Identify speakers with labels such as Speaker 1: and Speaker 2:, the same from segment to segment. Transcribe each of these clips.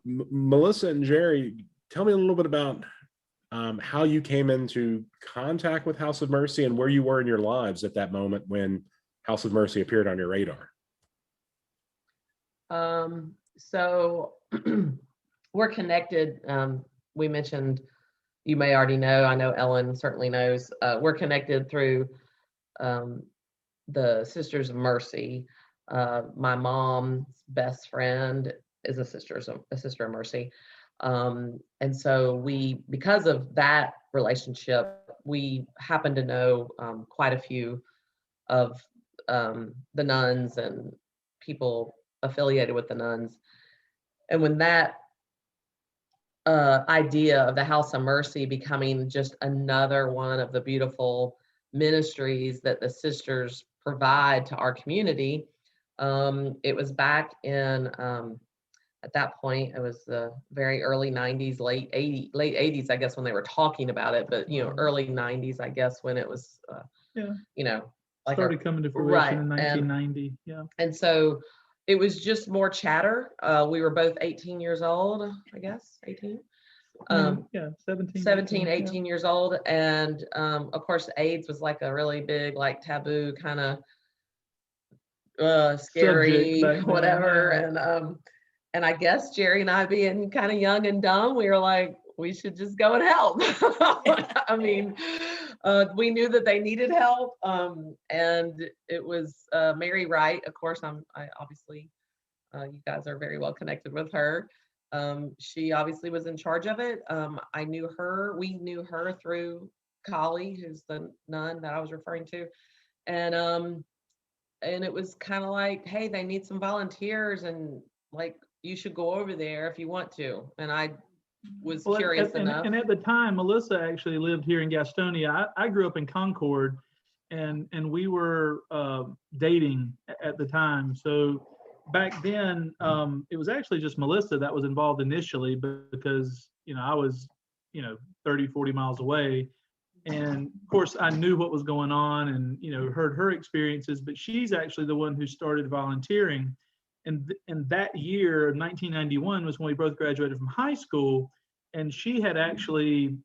Speaker 1: Melissa and Jerry, tell me a little bit about how you came into contact with House of Mercy and where you were in your lives at that moment when House of Mercy appeared on your radar.
Speaker 2: So we're connected. We mentioned, you may already know, I know Ellen certainly knows, we're connected through the Sisters of Mercy. My mom's best friend is a sister of Mercy. And so because of that relationship, we happen to know quite a few of the nuns and people affiliated with the nuns. And when that idea of the House of Mercy becoming just another one of the beautiful ministries that the sisters provide to our community, it was back in, at that point, it was the very early 90s, late 80s, I guess, when they were talking about it, but, early 90s, I guess, when it was, like
Speaker 3: started coming to fruition
Speaker 2: right,
Speaker 3: in 1990. Yeah.
Speaker 2: And so it was just more chatter. We were both 18 years old, I guess, 18. 17, 18 years old. And of course, AIDS was like a really big, like taboo kind of scary, whatever. And I guess Jerry and I, being kind of young and dumb, we were like, we should just go and help. I mean, we knew that they needed help. And it was Mary Wright. Of course, I obviously, you guys are very well connected with her. She obviously was in charge of it. We knew her through Kali, who's the nun that I was referring to. And it was kind of like, hey, they need some volunteers, and like, you should go over there if you want to. And I was curious enough.
Speaker 3: And at the time, Melissa actually lived here in Gastonia. I grew up in Concord, and we were dating at the time. So back then, it was actually just Melissa that was involved initially, because I was 30, 40 miles away, and of course I knew what was going on, and heard her experiences. But she's actually the one who started volunteering. And that year, 1991, was when we both graduated from high school, and she had actually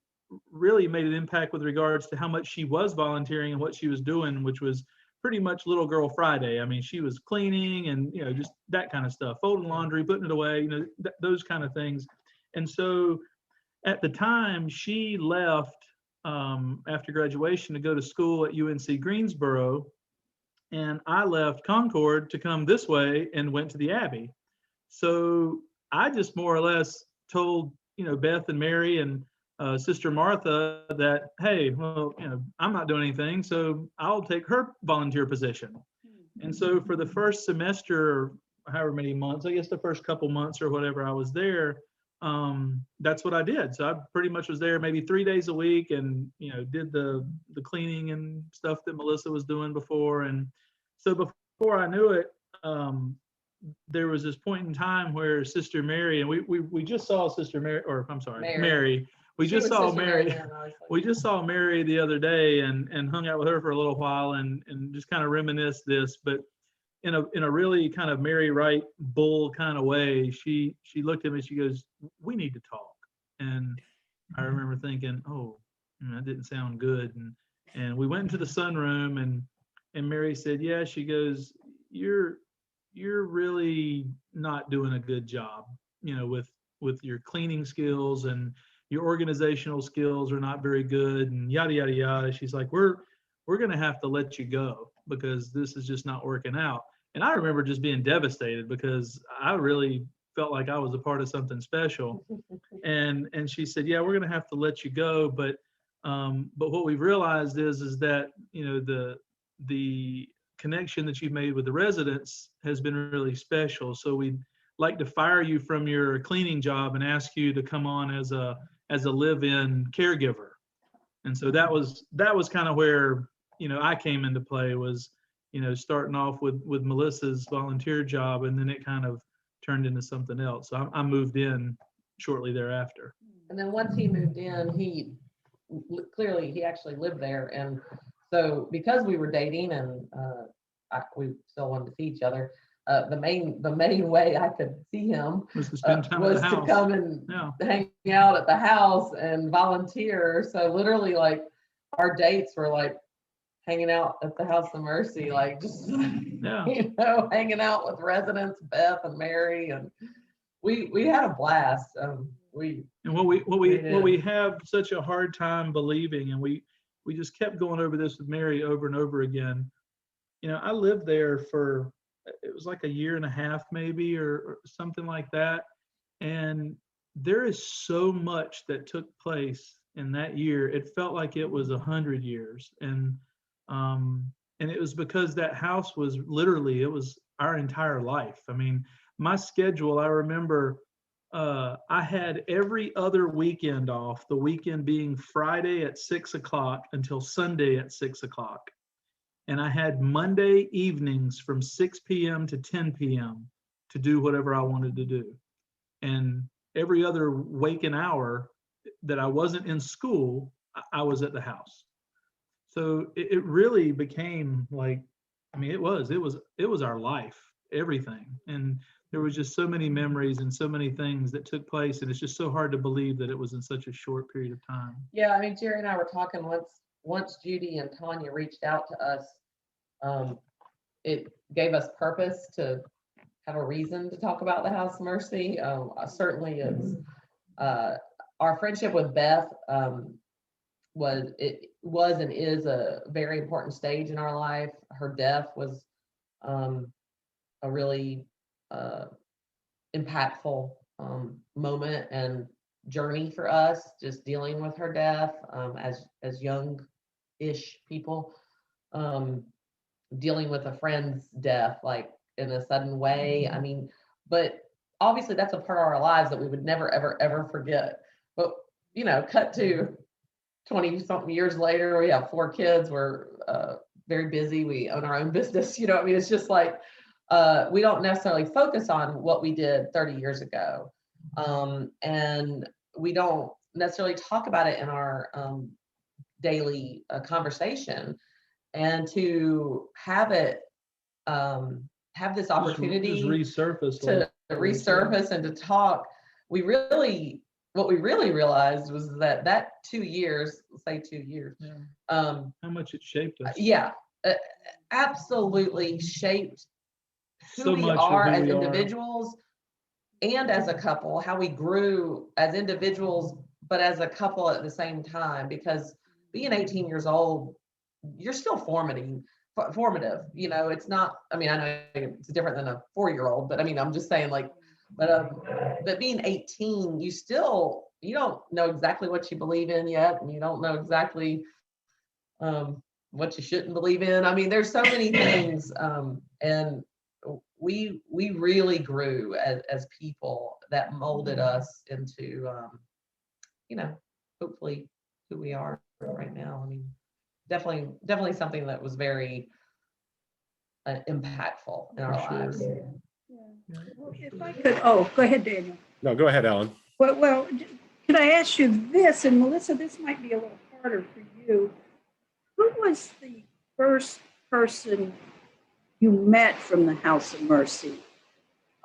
Speaker 3: really made an impact with regards to how much she was volunteering and what she was doing, which was pretty much Little Girl Friday. I mean, she was cleaning and just that kind of stuff, folding laundry, putting it away, those kind of things. And so at the time, she left after graduation to go to school at UNC Greensboro. And I left Concord to come this way and went to the Abbey. So I just more or less told, Beth and Mary and Sister Martha that, hey, well, I'm not doing anything, so I'll take her volunteer position. And so for the first semester, however many months, I guess the first couple months or whatever I was there, that's what I did. So I pretty much was there maybe 3 days a week, and did the cleaning and stuff that Melissa was doing before. And so before I knew it, there was this point in time where Sister Mary, and we just saw Sister Mary, or I'm sorry, Mary. We just saw Mary. We just saw Mary the other day and hung out with her for a little while and just kind of reminisced this, but in a really kind of Mary Wright bull kind of way. She looked at me, she goes, "We need to talk." And I remember thinking, oh, that didn't sound good. And we went into the sunroom, and Mary said, yeah, she goes, you're really not doing a good job, with your cleaning skills, and your organizational skills are not very good, and yada, yada, yada. She's like, we're going to have to let you go because this is just not working out. And I remember just being devastated because I really felt like I was a part of something special. And she said, yeah, we're going to have to let you go. But what we've realized is that, the connection that you've made with the residents has been really special. So we'd like to fire you from your cleaning job and ask you to come on as a live-in caregiver. And so that was kind of where, I came into play, was, starting off with Melissa's volunteer job, and then it kind of turned into something else. So I moved in shortly thereafter.
Speaker 2: And then once he moved in, he actually lived there. And so because we were dating and we still wanted to see each other, the main way I could see him
Speaker 3: Was to spend time at
Speaker 2: was
Speaker 3: the
Speaker 2: to
Speaker 3: house.
Speaker 2: come and
Speaker 3: Yeah.
Speaker 2: hang out at the house and volunteer. So literally, like, our dates were like hanging out at the House of Mercy, like just
Speaker 3: Yeah.
Speaker 2: hanging out with residents, Beth and Mary, and we had a blast.
Speaker 3: And what we have such a hard time believing, and we just kept going over this with Mary over and over again. You know, I lived there for, it was like a year and a half maybe, or something like that. And there is so much that took place in that year. It felt like it was 100 years. And it was because that house was literally, it was our entire life. I mean, my schedule, I remember, I had every other weekend off, the weekend being Friday at 6 o'clock until Sunday at 6 o'clock. And I had Monday evenings from 6 p.m. to 10 p.m. to do whatever I wanted to do. And every other waking hour that I wasn't in school, I was at the house. So it really became like, I mean, it was our life, everything. And there was just so many memories and so many things that took place. And it's just so hard to believe that it was in such a short period of time.
Speaker 2: Yeah, I mean, Jerry and I were talking once Judy and Tanya reached out to us, it gave us purpose to have a reason to talk about the House of Mercy. Certainly it's our friendship with Beth was and is a very important stage in our life. Her death was a really impactful moment and journey for us, just dealing with her death as young-ish people, dealing with a friend's death like in a sudden way. I mean, but obviously that's a part of our lives that we would never ever forget. But you know, cut to 20 something years later, we have 4 kids, we're very busy, we own our own business, you know. I mean, it's just like we don't necessarily focus on what we did 30 years ago, and we don't necessarily talk about it in our daily conversation. And to have it have this opportunity
Speaker 3: Just resurface
Speaker 2: to resurface and to talk, what we really realized was that 2 years, let's say 2 years,
Speaker 3: yeah. How much it shaped us.
Speaker 2: Yeah, absolutely shaped who
Speaker 3: So
Speaker 2: we
Speaker 3: much
Speaker 2: are
Speaker 3: of who
Speaker 2: as
Speaker 3: we are.
Speaker 2: individuals and as a couple, how we grew as individuals, but as a couple at the same time. Because being 18 years old, you're still formative. You know, it's not, I mean, I know it's different than a 4-year-old, but I mean, I'm just saying, like, but being 18, you don't know exactly what you believe in yet, and you don't know exactly what you shouldn't believe in. I mean, there's so many things, and we really grew as people that molded us into, you know, hopefully who we are right now. I mean, definitely something that was very impactful in our lives.
Speaker 4: Yeah. Well, if I could, oh, go ahead, Daniel.
Speaker 1: No, go ahead, Ellen.
Speaker 4: Well, could I ask you this? And Melissa, this might be a little harder for you. Who was the first person you met from the House of Mercy?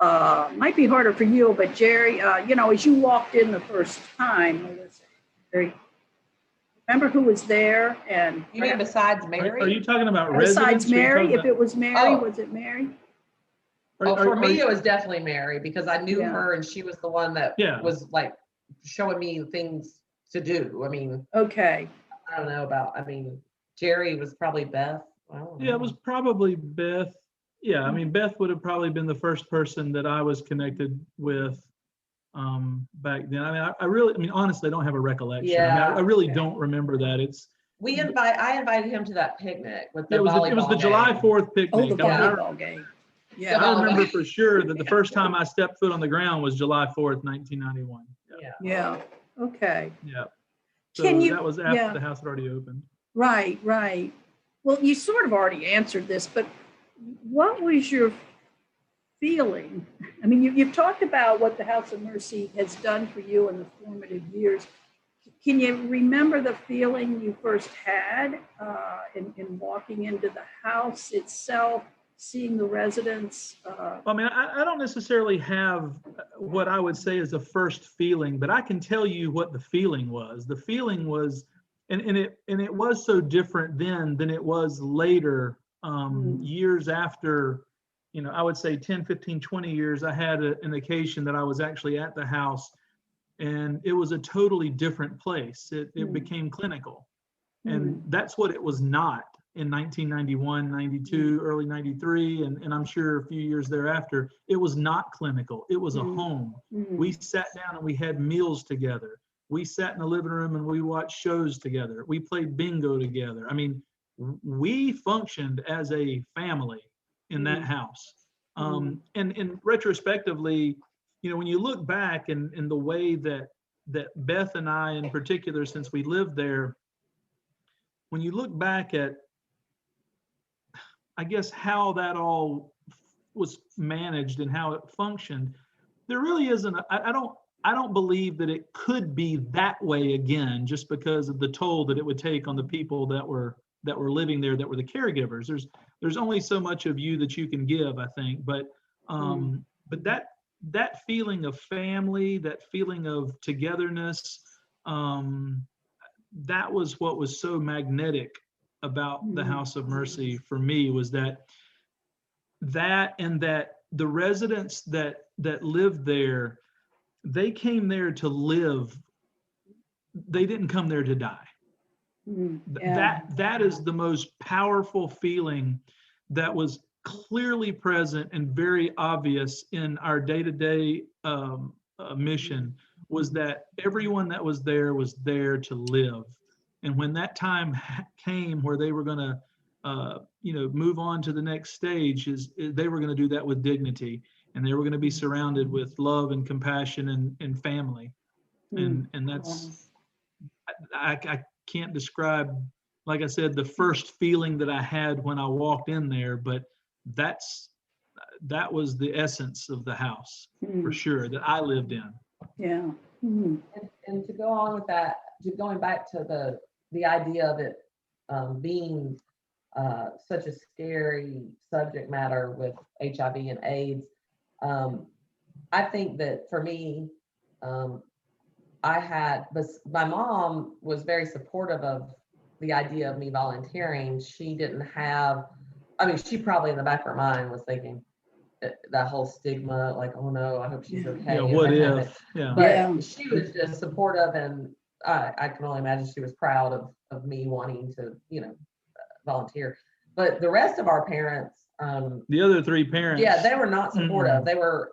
Speaker 4: Might be harder for you, but Jerry, you know, as you walked in the first time, Melissa, Jerry, remember who was there? And
Speaker 2: You mean besides Mary?
Speaker 3: Are you talking about
Speaker 4: besides
Speaker 3: residents?
Speaker 4: Mary? If it was Mary, was it Mary?
Speaker 2: For me, it was definitely Mary, because I knew her, and she was the one that was like showing me things to do. I mean,
Speaker 4: okay.
Speaker 2: I don't know about, I mean, Jerry was probably Beth.
Speaker 3: Yeah, it was probably Beth. Yeah, I mean, Beth would have probably been the first person that I was connected with back then. I mean, honestly, I don't have a recollection.
Speaker 2: Yeah.
Speaker 3: I mean, I really don't remember that.
Speaker 2: I invited him to that picnic with the
Speaker 3: it was the July 4th picnic.
Speaker 4: Oh, the volleyball game. Yeah.
Speaker 3: I remember for sure that the first time I stepped foot on the ground was July 4th, 1991.
Speaker 4: Yeah. Okay.
Speaker 3: Yeah. So
Speaker 4: that
Speaker 3: was after the house had already opened.
Speaker 4: Right. Well, you sort of already answered this, but what was your feeling? I mean, you've talked about what the House of Mercy has done for you in the formative years. Can you remember the feeling you first had in walking into the house itself, seeing the residents?
Speaker 3: I mean, I don't necessarily have what I would say is a first feeling, but I can tell you what the feeling was. The feeling was, and it was so different then than it was later, years after, I would say 10, 15, 20 years, I had an occasion that I was actually at the house, and it was a totally different place. It became clinical. And that's what it was not in 1991, 92, early 93, and I'm sure a few years thereafter. It was not clinical. It was a home. We sat down and we had meals together. We sat in the living room and we watched shows together. We played bingo together. I mean, we functioned as a family in that house. And retrospectively, when you look back and the way that Beth and I in particular, since we lived there, when you look back at, I guess, how that all was managed and how it functioned, there really isn't, I don't believe that it could be that way again, just because of the toll that it would take on the people that were living there, that were the caregivers. There's only so much of you that you can give, I think, but that feeling of family, that feeling of togetherness, that was what was so magnetic about the House of Mercy for me, was that and that the residents that lived there, they came there to live. They didn't come there to die. That is the most powerful feeling that was clearly present and very obvious in our day-to-day mission, was that everyone that was there to live. And when that time came where they were going to move on to the next stage, they were going to do that with dignity, and they were going to be surrounded with love and compassion and family. And that's, I can't describe, like I said, the first feeling that I had when I walked in there, but that was the essence of the house, for sure, that I lived in.
Speaker 4: Yeah.
Speaker 2: And to go on with that, going back to the idea of it being such a scary subject matter with HIV and AIDS, I think that for me, my mom was very supportive of the idea of me volunteering. She didn't have, she probably in the back of her mind was thinking that whole stigma, like, oh no, I hope she's okay.
Speaker 3: Yeah, what if?
Speaker 2: Yeah. But she was just supportive, and I can only imagine she was proud of me wanting to, volunteer. But the rest of our parents,
Speaker 3: the other three parents,
Speaker 2: they were not supportive. They were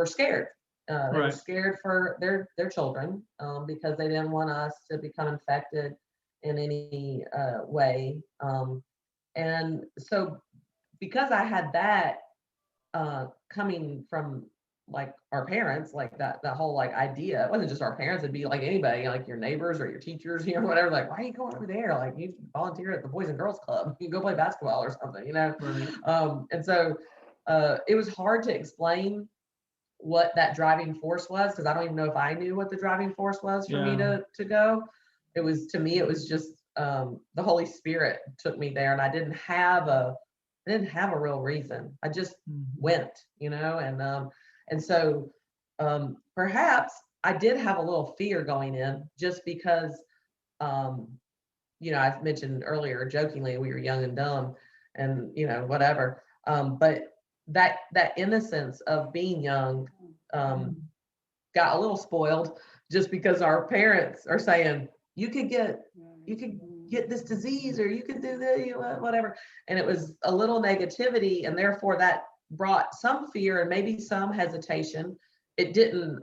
Speaker 2: scared. They were scared for their children, because they didn't want us to become infected in any way. And so because I had that coming from like our parents, like that whole like idea, it wasn't just our parents, it'd be like anybody, like your neighbors or your teachers, whatever, like, why are you going over there? Like, you volunteer at the Boys and Girls Club, you can go play basketball or something, Right. And so it was hard to explain what that driving force was, because I don't even know if I knew what the driving force was for me to go. It was, to me, it was just the Holy Spirit took me there, and I didn't have a real reason. I just went, and so perhaps I did have a little fear going in, just because I've mentioned earlier jokingly we were young and dumb and whatever, but that innocence of being young got a little spoiled, just because our parents are saying you could get this disease, or you could do this, whatever. And it was a little negativity, and therefore that brought some fear and maybe some hesitation. It didn't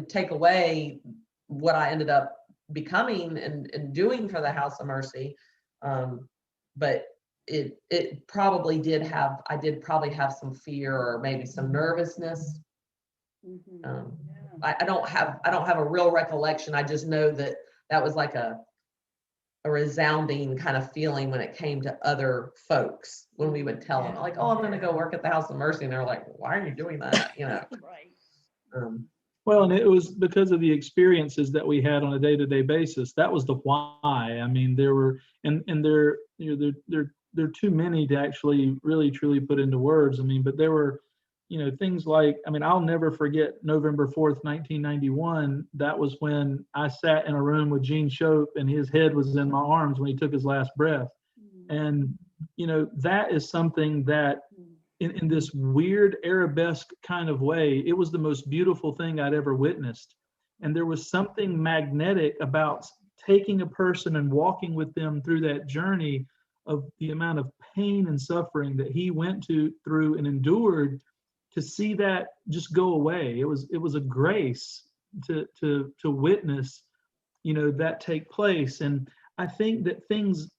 Speaker 2: take away what I ended up becoming and doing for the House of Mercy. But it probably I did probably have some fear, or maybe some nervousness. I don't have a real recollection. I just know that was like a resounding kind of feeling when it came to other folks, when we would tell them, like, oh, I'm going to go work at the House of Mercy, and they're like, why are you doing that?
Speaker 4: Right.
Speaker 3: Well, and it was because of the experiences that we had on a day-to-day basis. That was the why. I mean, there were, and there there are too many to actually really truly put into words. I mean, but there were, things like, I mean, I'll never forget November 4th, 1991. That was when I sat in a room with Gene Shope and his head was in my arms when he took his last breath. And, that is something that in this weird arabesque kind of way, it was the most beautiful thing I'd ever witnessed. And there was something magnetic about taking a person and walking with them through that journey of the amount of pain and suffering that he went through and endured, to see that just go away. It was a grace to witness, that take place. And I think that things,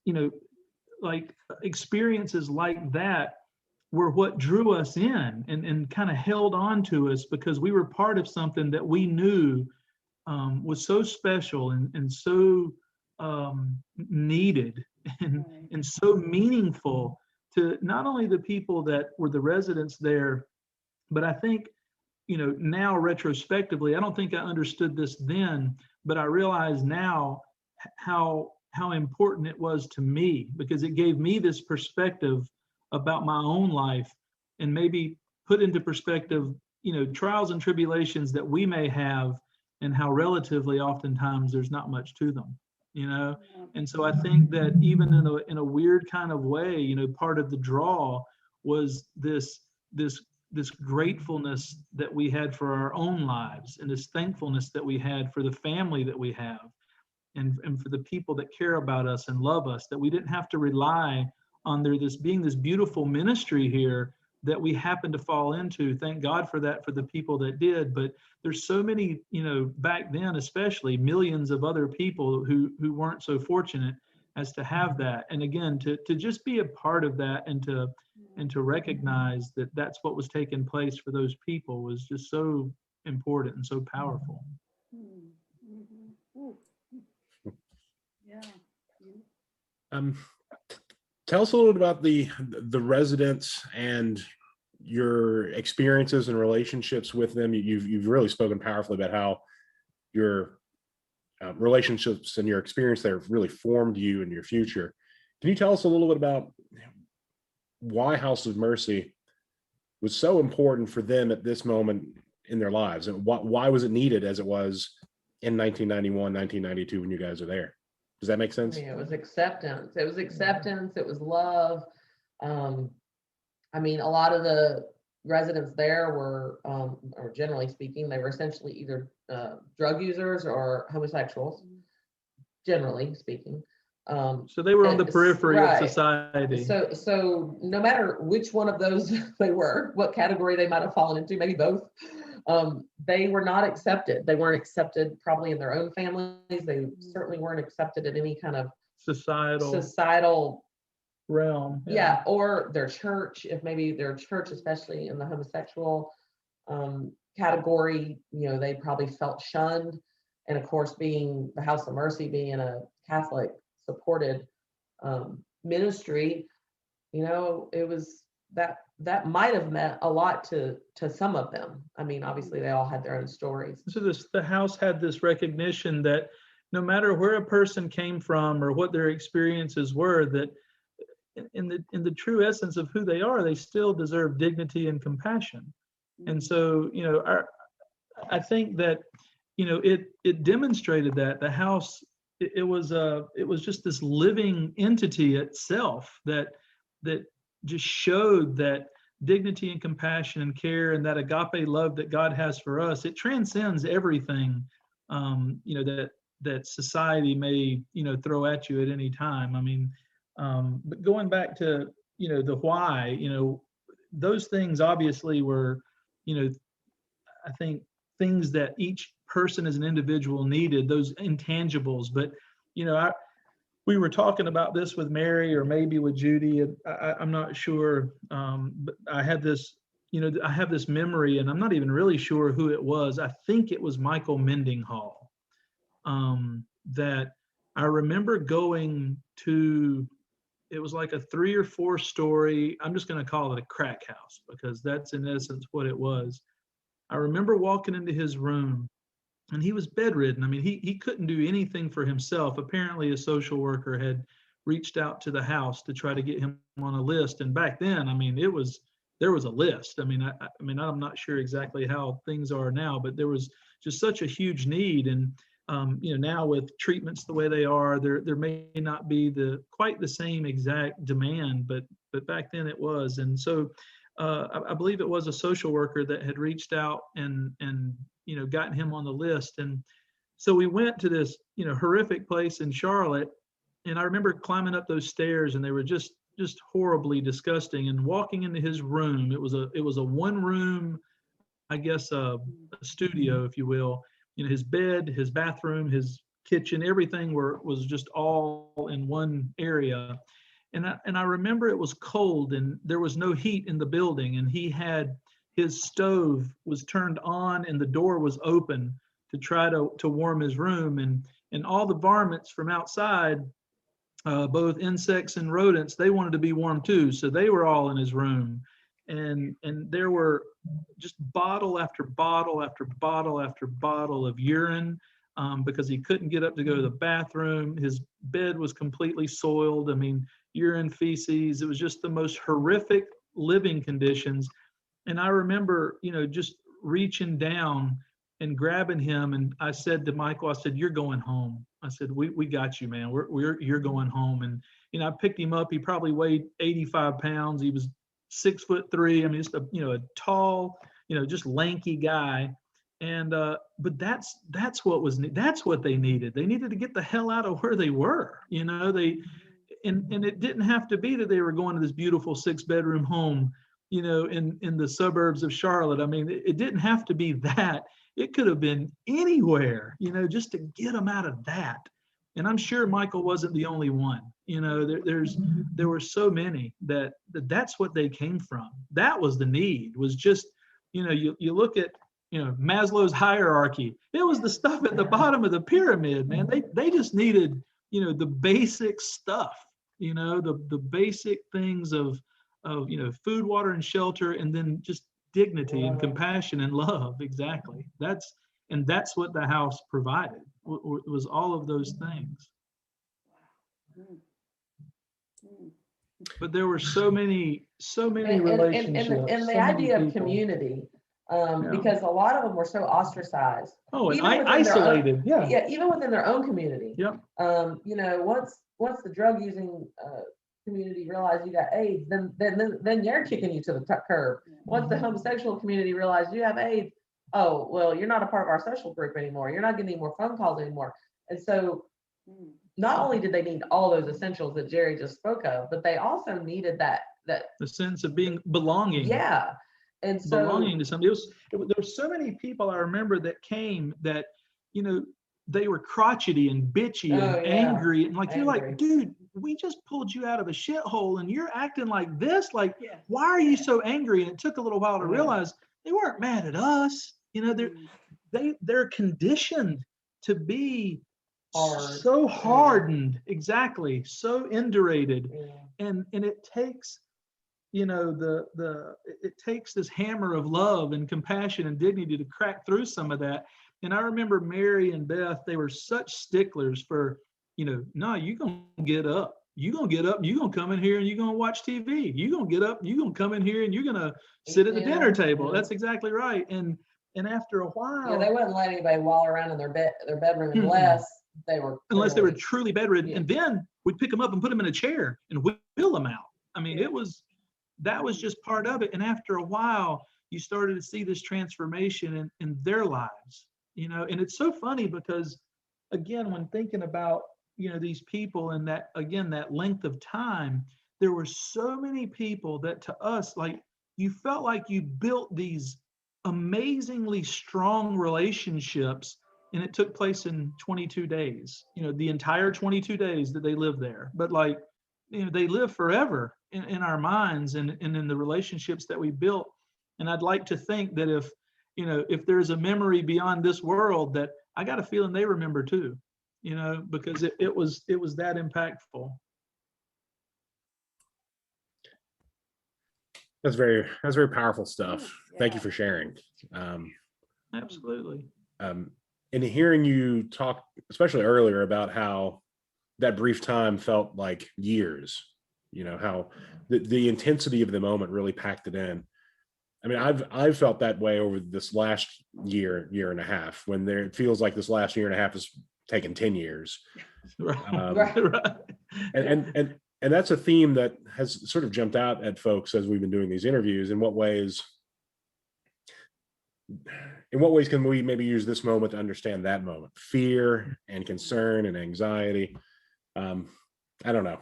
Speaker 3: like experiences like that were what drew us in and kind of held on to us, because we were part of something that we knew was so special and so needed and so meaningful to not only the people that were the residents there, but I think, now retrospectively, I don't think I understood this then, but I realize now how important it was to me, because it gave me this perspective about my own life, and maybe put into perspective, trials and tribulations that we may have, and how relatively oftentimes there's not much to them, And so I think that even in a weird kind of way, part of the draw was this gratefulness that we had for our own lives, and this thankfulness that we had for the family that we have, and for the people that care about us and love us, that we didn't have to rely on there being this beautiful ministry here that we happened to fall into. Thank God for that, for the people that did. But there's so many, back then especially, millions of other people who weren't so fortunate as to have that. And again, to just be a part of that, and to recognize that that's what was taking place for those people, was just so important and so powerful.
Speaker 4: Yeah.
Speaker 1: Tell us a little bit about the residents and your experiences and relationships with them. You've really spoken powerfully about how your relationships and your experience there really formed you and your future. Can you tell us a little bit about why House of Mercy was so important for them at this moment in their lives, and why was it needed as it was in 1991, 1992 when you guys are there? Does that make sense?
Speaker 2: I mean, it was acceptance. It was acceptance. It was love. I mean, a lot of the residents there were, or generally speaking, they were essentially either drug users or homosexuals, generally speaking.
Speaker 3: So they were on the periphery
Speaker 2: right.
Speaker 3: of society.
Speaker 2: So no matter which one of those they were, what category they might have fallen into, maybe both, they were not accepted. They weren't accepted probably in their own families. They certainly weren't accepted in any kind of societal
Speaker 3: realm.
Speaker 2: Yeah, or their church, if maybe their church, especially in the homosexual category, they probably felt shunned. And of course, being the House of Mercy, being a Catholic supported ministry, it was that might have meant a lot to some of them. I mean, obviously they all had their own stories.
Speaker 3: So the house had this recognition that no matter where a person came from or what their experiences were, that in the true essence of who they are, they still deserve dignity and compassion. And so, I think that, it demonstrated that the house, it was just this living entity itself that just showed that dignity and compassion and care, and that agape love that God has for us. It transcends everything, that society may, throw at you at any time. I mean, but going back to, the why, those things obviously were, I think things that each person as an individual needed, those intangibles. But, we were talking about this with Mary, or maybe with Judy, and I'm not sure. But I had this, I have this memory, and I'm not even really sure who it was. I think it was Michael Mendenhall, that I remember going to. It was like a 3 or 4 story, I'm just going to call it a crack house, because that's in essence what it was. I remember walking into his room, and he was bedridden. I mean, he couldn't do anything for himself. Apparently a social worker had reached out to the house to try to get him on a list. And back then, I mean, there was a list. I mean, I'm not sure exactly how things are now, but there was just such a huge need. And now with treatments the way they are, there may not be quite the same exact demand, but back then it was. And so I believe it was a social worker that had reached out and gotten him on the list. And so we went to this horrific place in Charlotte, and I remember climbing up those stairs, and they were just horribly disgusting. And walking into his room, it was a one room, I guess, a studio, if you will. His bed, his bathroom, his kitchen, everything was just all in one area. And I remember it was cold and there was no heat in the building, and he had his stove was turned on and the door was open to try to warm his room, and all the varmints from outside, both insects and rodents, they wanted to be warm too, so they were all in his room. And there were just bottle after bottle after bottle after bottle of urine, because he couldn't get up to go to the bathroom. His bed was completely soiled. I mean, urine, feces. It was just the most horrific living conditions. And I remember, just reaching down and grabbing him. And I said to Michael, I said, "You're going home." I said, we got you, man. You're going home. And, I picked him up. He probably weighed 85 pounds. He was 6'3". I mean, just a tall, just lanky guy. And but that's what they needed. They needed to get the hell out of where they were. And it didn't have to be that they were going to this beautiful 6-bedroom home, in the suburbs of Charlotte. I mean, it didn't have to be that. It could have been anywhere, just to get them out of that. And I'm sure Michael wasn't the only one. There were so many that's what they came from. That was the need, was just, you look at, Maslow's hierarchy. It was the stuff at the bottom of the pyramid, man. They just needed, the basic stuff, the basic things of food, water, and shelter, and then just dignity and compassion and love. Exactly. That's what the house provided. Was all of those things. But there were so many relationships.
Speaker 2: And the idea of community, because a lot of them were so ostracized.
Speaker 3: Oh, and isolated.
Speaker 2: Yeah, even within their own community.
Speaker 3: Yep.
Speaker 2: Once the drug using community realized you got AIDS, then they're kicking you to the curb. Once the homosexual community realized you have AIDS, oh, well, you're not a part of our social group anymore. You're not getting any more phone calls anymore. And so not only did they need all those essentials that Jerry just spoke of, but they also needed that
Speaker 3: the sense of being belonging.
Speaker 2: Yeah. And so
Speaker 3: belonging to somebody. There were so many people I remember that came that, they were crotchety and bitchy and angry. And you're like, dude, we just pulled you out of a shithole and you're acting like this. Like, why are you so angry? And it took a little while to realize they weren't mad at us. They're conditioned to be so hardened, exactly, so indurated, and it takes, it takes this hammer of love and compassion and dignity to crack through some of that. And I remember Mary and Beth; they were such sticklers for, no, you're gonna get up. You're gonna get up and you're gonna come in here and you're gonna watch TV. You're gonna get up, you're gonna come in here and you're gonna sit at the dinner table. That's exactly right. And after a while,
Speaker 2: they wouldn't let anybody wallow around in their bedroom unless they were
Speaker 3: truly bedridden. And then we'd pick them up and put them in a chair and wheel them out. I mean, that was just part of it. And after a while, you started to see this transformation in their lives. And it's so funny because, again, when thinking about, these people and that length of time, there were so many people that to us, you felt like you built these amazingly strong relationships, and it took place in 22 days, the entire 22 days that they lived there. But they live forever in our minds and in the relationships that we built. And I'd like to think that if there's a memory beyond this world, that I got a feeling they remember too, because it was that impactful.
Speaker 1: That's very powerful stuff. Thank you for sharing.
Speaker 3: Absolutely.
Speaker 1: And hearing you talk, especially earlier, about how that brief time felt like years, how the intensity of the moment really packed it in. I mean, I've felt that way over this last year and a half, when it feels like this last year and a half has taken 10 years.
Speaker 3: Right.
Speaker 1: And that's a theme that has sort of jumped out at folks as we've been doing these interviews. In what ways can we maybe use this moment to understand that moment? Fear and concern and anxiety. I don't know.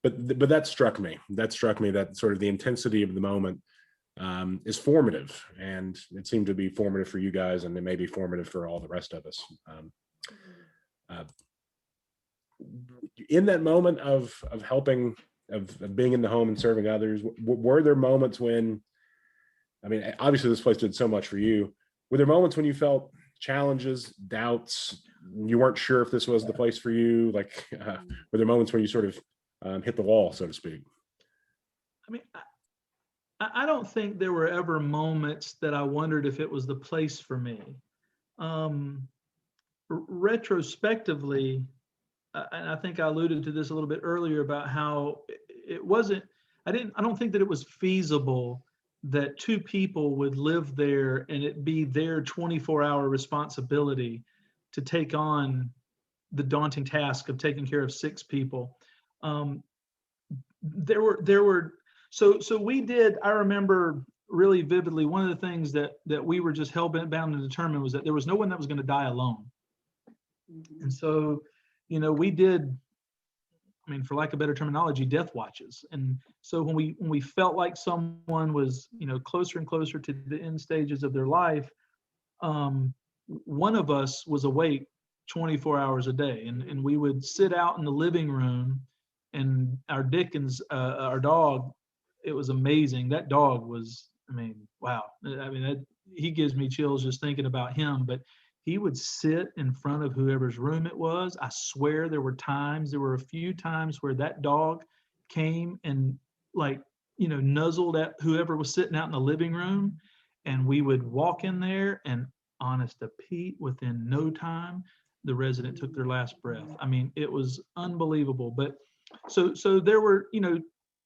Speaker 1: But that struck me that sort of the intensity of the moment is formative, and it seemed to be formative for you guys, and it may be formative for all the rest of us. In that moment of helping, of being in the home and serving others, were there moments when, I mean, obviously this place did so much for you. Were there moments when you felt challenges, doubts, you weren't sure if this was the place for you? Like, were there moments when you sort of hit the wall, so to speak?
Speaker 3: I mean, I don't think there were ever moments that I wondered if it was the place for me. Retrospectively, and I think I alluded to this a little bit earlier about how it wasn't, I don't think that it was feasible that two people would live there and it be their 24-hour responsibility to take on the daunting task of taking care of 6 people. There were so we did, I remember really vividly, one of the things that we were just hell-bent bound to determine was that there was no one that was going to die alone. And so, we did, I mean, for lack of better terminology, death watches. And so when we felt like someone was, closer and closer to the end stages of their life, one of us was awake 24 hours a day. And we would sit out in the living room, and our Dickens, our dog, it was amazing. That dog was, I mean, wow. I mean, he gives me chills just thinking about him, but he would sit in front of whoever's room it was. I swear there were a few times where that dog came and nuzzled at whoever was sitting out in the living room, and we would walk in there, and honest to Pete, within no time, the resident took their last breath. I mean, it was unbelievable. But so there were,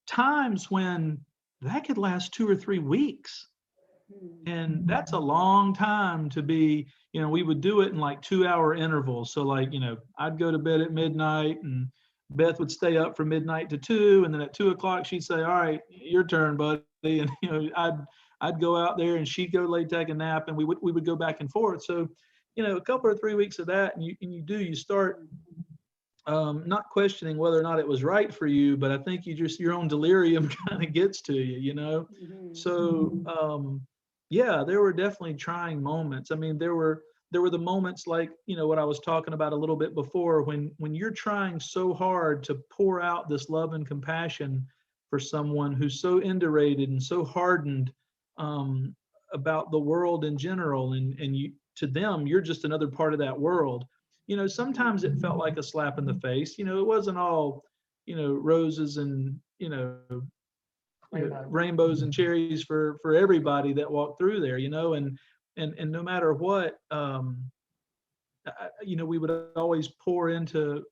Speaker 3: times when that could last 2 or 3 weeks. And that's a long time to be, we would do it in like 2-hour intervals. So I'd go to bed at midnight, and Beth would stay up from midnight to 2. And then at 2 o'clock, she'd say, all right, your turn, buddy. And, I'd go out there, and she'd go take a nap, and we would go back and forth. So, a couple or 3 weeks of that, and you start not questioning whether or not it was right for you, but I think your own delirium kind of gets to you, So, yeah, there were definitely trying moments. I mean, there were the moments like, what I was talking about a little bit before, when you're trying so hard to pour out this love and compassion for someone who's so indurated and so hardened about the world in general, and to them, you're just another part of that world. Sometimes it felt like a slap in the face. It wasn't all, roses and, rainbows and cherries for everybody that walked through there, and no matter what, we would always pour into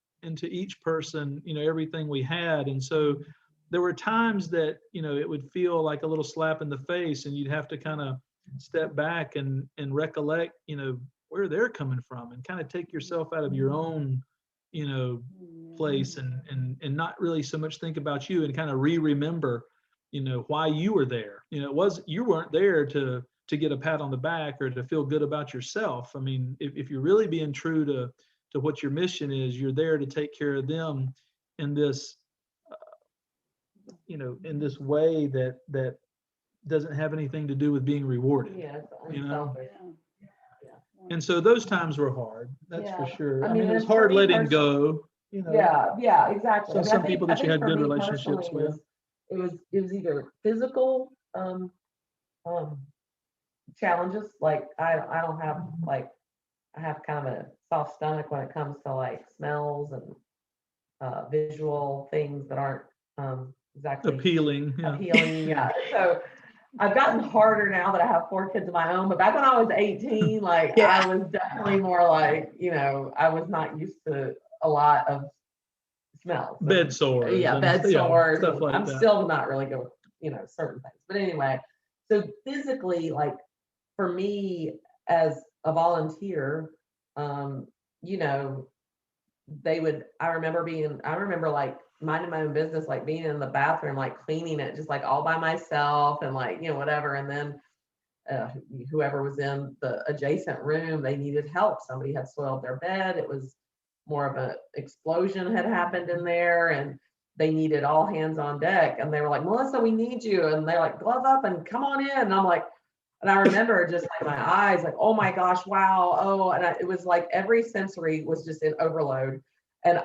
Speaker 3: each person, everything we had. And so there were times that, it would feel like a little slap in the face, and you'd have to kind of step back and recollect, where they're coming from, and kind of take yourself out of your own, place, and not really so much think about you, and kind of remember, why you were there. You weren't there to get a pat on the back or to feel good about yourself. I mean, if you're really being true to what your mission is, you're there to take care of them in this, in this way that doesn't have anything to do with being rewarded.
Speaker 2: Yeah, it's unselfish.
Speaker 3: And so those times were hard. That's for sure. I mean, it was
Speaker 2: for
Speaker 3: hard
Speaker 2: me
Speaker 3: letting go.
Speaker 2: Yeah, exactly.
Speaker 3: So
Speaker 2: I mean,
Speaker 3: some
Speaker 2: I think-
Speaker 3: people
Speaker 2: I
Speaker 3: that you
Speaker 2: think
Speaker 3: had
Speaker 2: for
Speaker 3: good
Speaker 2: me
Speaker 3: relationships
Speaker 2: personally,
Speaker 3: with.
Speaker 2: It was either physical challenges. Like I don't have I have kind of a soft stomach when it comes to smells and visual things that aren't exactly
Speaker 3: Appealing.
Speaker 2: Yeah. So I've gotten harder now that I have 4 kids of my own, but back when I was 18, I was definitely more I was not used to a lot of smells.
Speaker 3: Bed sores.
Speaker 2: Yeah,
Speaker 3: and,
Speaker 2: bed sores.
Speaker 3: stuff like
Speaker 2: I'm
Speaker 3: that.
Speaker 2: still not really good with, certain things. But anyway, so physically, like for me as a volunteer, I remember like minding my own business, like being in the bathroom, like cleaning it just like all by myself and like, whatever. And then whoever was in the adjacent room, they needed help. Somebody had soiled their bed. It was more of an explosion had happened in there and they needed all hands on deck. And they were like, Melissa, we need you. And they're like, glove up and come on in. And I'm like, and I remember just like my eyes, like, oh my gosh, wow. Oh, and it was like every sensory was just in overload. And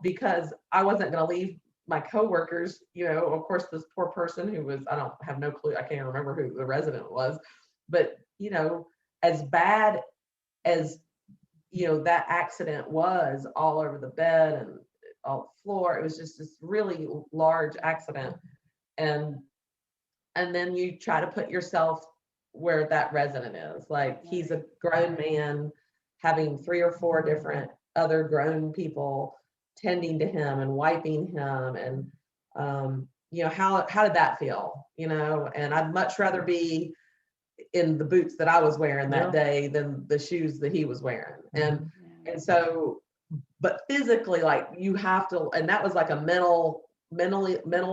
Speaker 2: because I wasn't going to leave my coworkers, of course, this poor person who was, I don't have no clue. I can't remember who the resident was, but, as bad as, that accident was all over the bed and all the floor, it was just this really large accident. And then you try to put yourself where that resident is. Like he's a grown man having 3 or 4 different other grown people tending to him and wiping him. And, how did that feel? And I'd much rather be in the boots that I was wearing that day than the shoes that he was wearing. And so, but physically, like you have to, and that was like a mental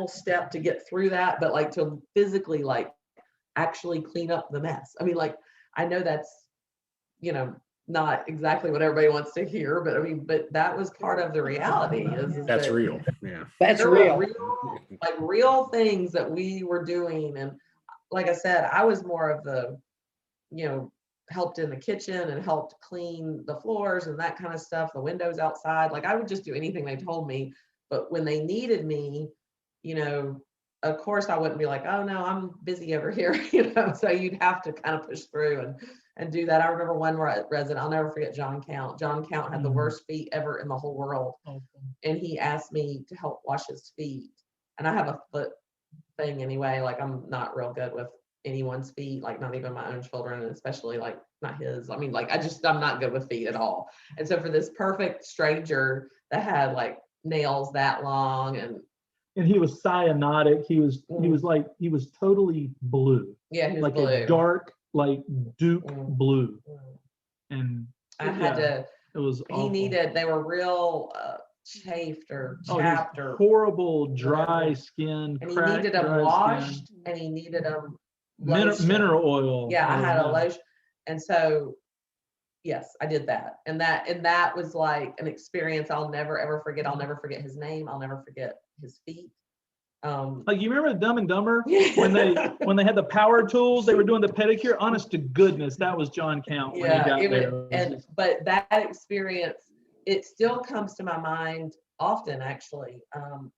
Speaker 2: step to get through that, but like to physically like actually clean up the mess. I mean, like I know that's not exactly what everybody wants to hear, but that was part of the reality.
Speaker 1: That's
Speaker 2: that
Speaker 1: real. Yeah,
Speaker 4: That's real.
Speaker 2: real things that we were doing. And like I said, I was more of the helped in the kitchen and helped clean the floors and that kind of stuff, the windows outside. Like I would just do anything they told me. But when they needed me, of course I wouldn't be like, oh no, I'm busy over here, so you'd have to kind of push through and do that. I remember one resident, I'll never forget John Count. John Count had the worst feet ever in the whole world. And he asked me to help wash his feet. And I have a foot thing anyway, like I'm not real good with anyone's feet, like not even my own children, and especially like not his. I mean, like I'm not good with feet at all. And so for this perfect stranger that had like nails that long and
Speaker 3: he was cyanotic. He was totally blue.
Speaker 2: Yeah, he was
Speaker 3: like
Speaker 2: blue.
Speaker 3: A dark, like Duke blue. And
Speaker 2: I had to.
Speaker 3: It was.
Speaker 2: He needed. They were real chafed or chapped or
Speaker 3: horrible dry skin.
Speaker 2: And he needed them washed, and he needed them
Speaker 3: mineral oil.
Speaker 2: Yeah, I had a lotion, and so yes, I did that, and that was like an experience I'll never ever forget. I'll never forget his name. I'll never forget his feet.
Speaker 3: Like you remember Dumb and Dumber when they had the power tools, they were doing the pedicure. Honest to goodness, that was John Count when he got there.
Speaker 2: But that experience, it still comes to my mind often. Actually,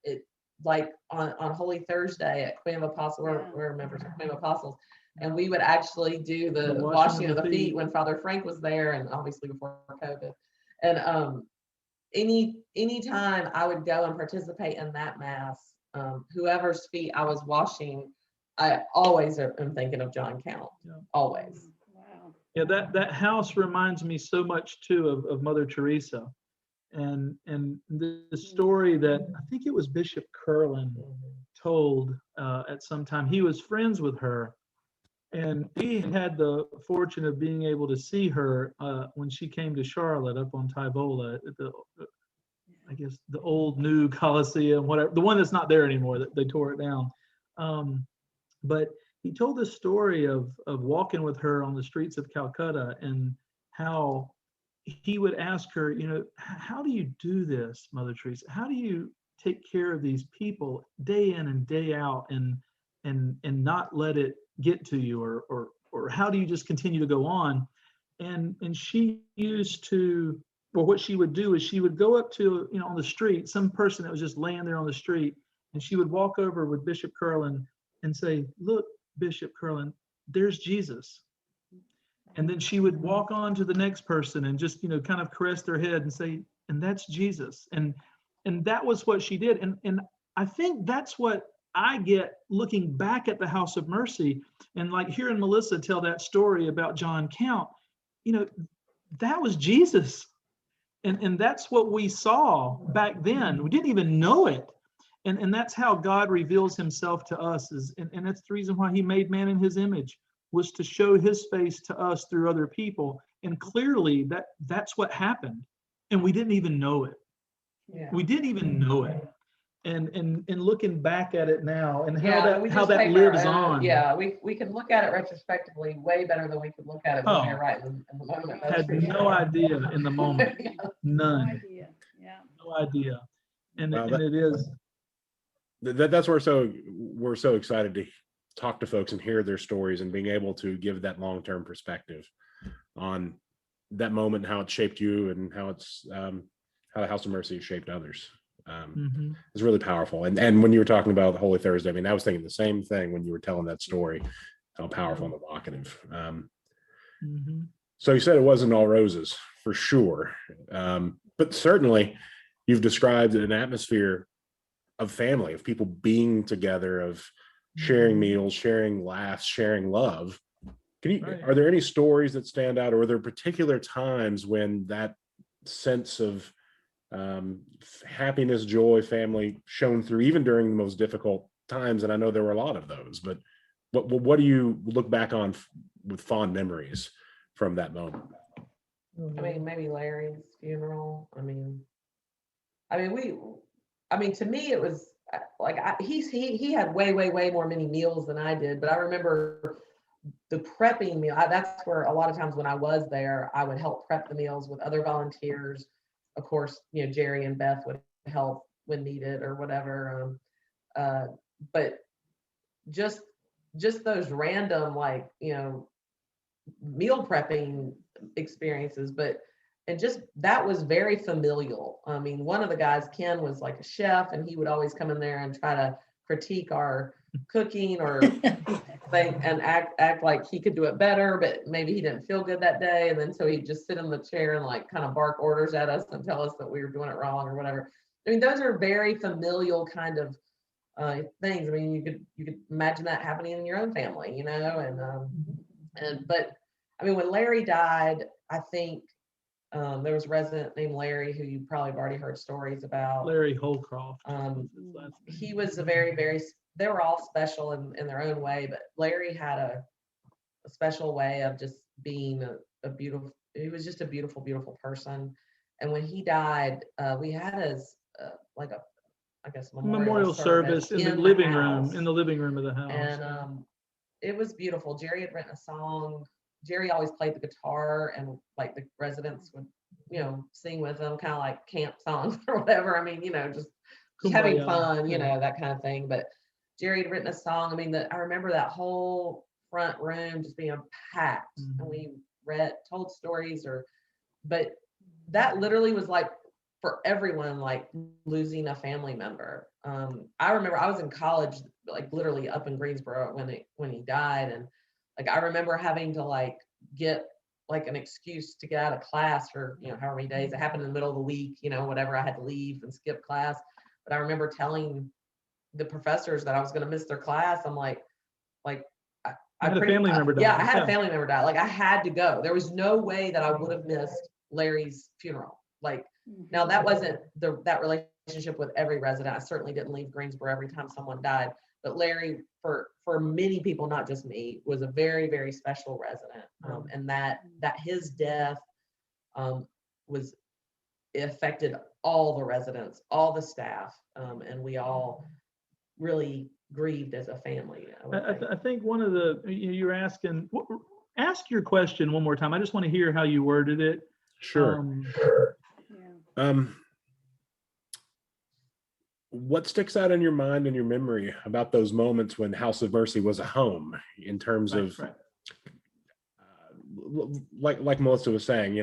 Speaker 2: it like on Holy Thursday at Queen of Apostles, we're members of Queen of Apostles, and we would actually do the washing of the feet when Father Frank was there, and obviously before COVID. And any time I would go and participate in that mass. Whoever's feet I was washing, I always am thinking of John Count. Yeah. Always.
Speaker 4: Wow.
Speaker 3: Yeah, that house reminds me so much too of Mother Teresa, and the story that I think it was Bishop Curlin told at some time. He was friends with her, and he had the fortune of being able to see her when she came to Charlotte up on Tyvola at I guess the old new Coliseum, whatever, the one that's not there anymore, that they tore it down. But he told the story of walking with her on the streets of Calcutta and how he would ask her, how do you do this, Mother Teresa? How do you take care of these people day in and day out and not let it get to you, or how do you just continue to go on? And she used to, well, what she would do is she would go up to, on the street, some person that was just laying there on the street, and she would walk over with Bishop Curlin and say, look, Bishop Curlin, there's Jesus. And then she would walk on to the next person and just, kind of caress their head and say, and that's Jesus. And that was what she did. And I think that's what I get looking back at the House of Mercy, and like hearing Melissa tell that story about John Count, that was Jesus. And that's what we saw back then. We didn't even know it. And that's how God reveals himself to us, and that's the reason why he made man in his image, was to show his face to us through other people. And clearly that's what happened. And we didn't even know it.
Speaker 2: Yeah.
Speaker 3: We didn't even know it. And looking back at it now, and
Speaker 2: we
Speaker 3: how
Speaker 2: just
Speaker 3: that
Speaker 2: take
Speaker 3: lives
Speaker 2: our own-
Speaker 3: on.
Speaker 2: Yeah, we can look at it retrospectively way better than we could look at it when we were
Speaker 3: Oh.
Speaker 2: right in the moment. That's
Speaker 3: Had
Speaker 2: for
Speaker 3: no
Speaker 2: sure.
Speaker 3: idea in the moment.
Speaker 4: No
Speaker 3: None.
Speaker 4: idea. Yeah.
Speaker 3: No idea. And,
Speaker 1: Wow,
Speaker 3: and it is.
Speaker 1: That's where we're so excited to talk to folks and hear their stories, and being able to give that long-term perspective on that moment, how it shaped you, and how it's how the House of Mercy has shaped others. It's really powerful. And when you were talking about Holy Thursday, I mean, I was thinking the same thing when you were telling that story, how powerful and evocative. So you said it wasn't all roses, for sure, but certainly you've described an atmosphere of family, of people being together, of sharing meals, sharing laughs, sharing love. Are there any stories that stand out, or are there particular times when that sense of happiness, joy, family shone through, even during the most difficult times? And I know there were a lot of those, but what do you look back on with fond memories from that moment?
Speaker 2: I mean, maybe Larry's funeral. I mean, to me, it was like he had way more many meals than I did. But I remember the prepping meal. That's where a lot of times when I was there, I would help prep the meals with other volunteers. Of course, Jerry and Beth would help when needed or whatever. But just those random, like, meal prepping experiences, and just that was very familial. I mean, one of the guys, Ken, was like a chef, and he would always come in there and try to critique our cooking or think and act like he could do it better, but maybe he didn't feel good that day, and then so he'd just sit in the chair and like kind of bark orders at us and tell us that we were doing it wrong or whatever. I mean, those are very familial kind of things. I mean, you could imagine that happening in your own family, but I mean, when Larry died, I think there was a resident named Larry who you probably have already heard stories about.
Speaker 3: Larry Holcroft.
Speaker 2: He was a very, they were all special in their own way, but Larry had a special way of just being a beautiful, he was just a beautiful, beautiful person. And when he died, we had I guess memorial service
Speaker 3: in the living room of the house.
Speaker 2: And it was beautiful. Jerry had written a song. Jerry always played the guitar, and like the residents would, sing with him, kind of like camp songs or whatever. I mean, just having fun, that kind of thing. But Jerry had written a song. I mean, I remember that whole front room just being packed, and we told stories, but that literally was like for everyone, like losing a family member. I remember I was in college, like literally up in Greensboro when he died, and like I remember having to like get like an excuse to get out of class for however many days. It happened in the middle of the week, whatever. I had to leave and skip class. But I remember telling the professors that I was going to miss their class. I'm like I
Speaker 3: had a family member die.
Speaker 2: Yeah, I had a family member die. Like I had to go. There was no way that I would have missed Larry's funeral. Like now that wasn't that relationship with every resident. I certainly didn't leave Greensboro every time someone died. But Larry, for many people, not just me, was a very, very special resident. And that his death affected all the residents, all the staff, and we all really grieved as a family.
Speaker 3: I think one of you're asking, ask your question one more time. I just want to hear how you worded it.
Speaker 1: Sure. What sticks out in your mind and your memory about those moments when House of Mercy was a home, in terms of like Melissa was saying,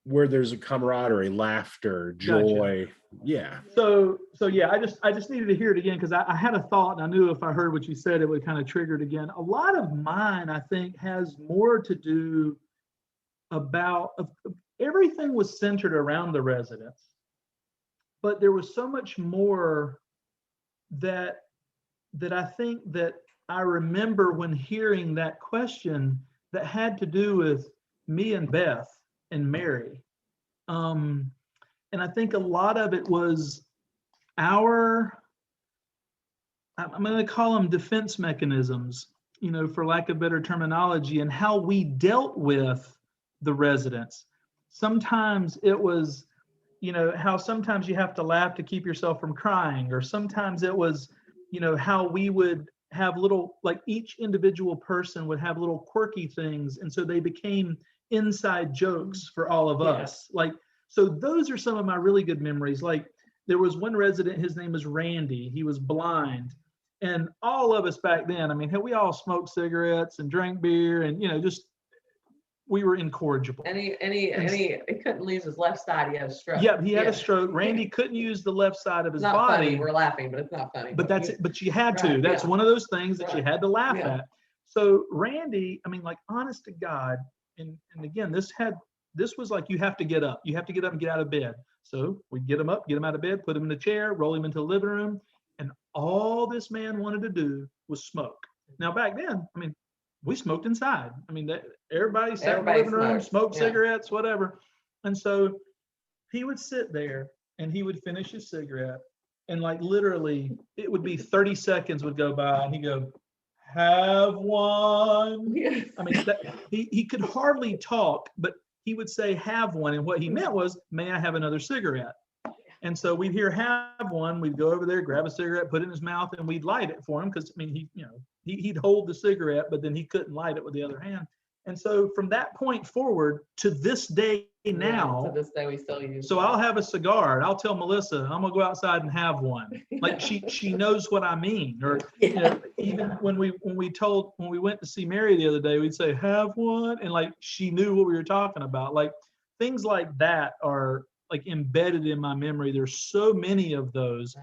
Speaker 1: where there's a camaraderie, laughter, joy. Gotcha. Yeah.
Speaker 3: So yeah, I just needed to hear it again, because I had a thought, and I knew if I heard what you said, it would kind of trigger it again. A lot of mine, I think, has more to do about everything was centered around the residents, but there was so much more that I think that I remember when hearing that question that had to do with me and Beth and Mary. And I think a lot of it was I'm going to call them defense mechanisms, for lack of better terminology, and how we dealt with the residents. Sometimes it was, how sometimes you have to laugh to keep yourself from crying, or sometimes it was, how we would have little, like each individual person would have little quirky things. And so they became inside jokes for all of us. Like, so those are some of my really good memories. Like there was one resident, his name was Randy. He was blind. And all of us back then, I mean, we all smoked cigarettes and drank beer and, we were incorrigible.
Speaker 2: And he couldn't use his left side. He had a stroke.
Speaker 3: Yeah, he had a stroke. Randy couldn't use the left side of his
Speaker 2: not
Speaker 3: body.
Speaker 2: Funny. We're laughing, but it's not funny.
Speaker 3: But that's it. But you had to. That's one of those things that you had to laugh at. So Randy, I mean, like, honest to God, and again, this was like, you have to get up. You have to get up and get out of bed. So we'd get him up, get him out of bed, put him in a chair, roll him into the living room. And all this man wanted to do was smoke. Now, back then, I mean, we smoked inside. I mean, everybody sat in the living room, smoked cigarettes, whatever. And so he would sit there and he would finish his cigarette. And like literally, it would be 30 seconds would go by and he'd go, "Have one."
Speaker 2: Yes.
Speaker 3: I mean, he could hardly talk, but he would say, "Have one." And what he meant was, "May I have another cigarette?" And so we'd hear "have one." We'd go over there, grab a cigarette, put it in his mouth, and we'd light it for him. Because I mean, he'd hold the cigarette, but then he couldn't light it with the other hand. And so from that point forward to this day now,
Speaker 2: to this day we still use.
Speaker 3: So I'll have a cigar and I'll tell Melissa, I'm gonna go outside and have one. Like she knows what I mean. Or even when we went to see Mary the other day, we'd say, "Have one," and like she knew what we were talking about. Like things like that are like embedded in my memory. There's so many of those.